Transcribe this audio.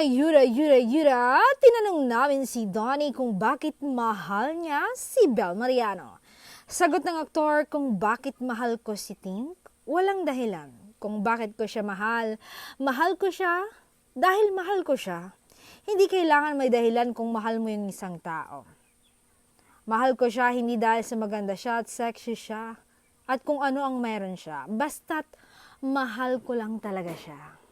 Ayura, tinanong namin si Donnie kung bakit mahal niya si Bel Mariano. Sagot ng aktor kung bakit mahal ko si Tink, walang dahilan. Kung bakit ko siya mahal, mahal ko siya dahil mahal ko siya. Hindi kailangan may dahilan kung mahal mo yung isang tao. Mahal ko siya hindi dahil sa maganda siya at sexy siya at kung ano ang meron siya. Basta't mahal ko lang talaga siya.